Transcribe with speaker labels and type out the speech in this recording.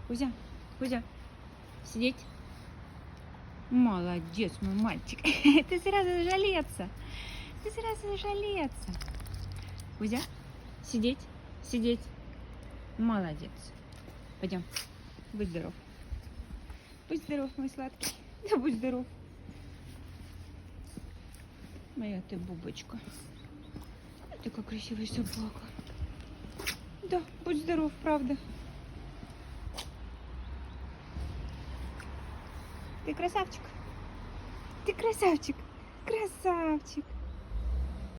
Speaker 1: Кузя, Кузя, сидеть. Молодец, мой мальчик. Ты сразу жалеться. Ты сразу жалеться. Кузя, сидеть, сидеть. Молодец. Пойдем. Будь здоров. Будь здоров, мой сладкий. Да будь здоров. Моя ты бубочка. Ты как красивая собака. Да, будь здоров, правда. Ты красавчик. Ты красавчик. Красавчик.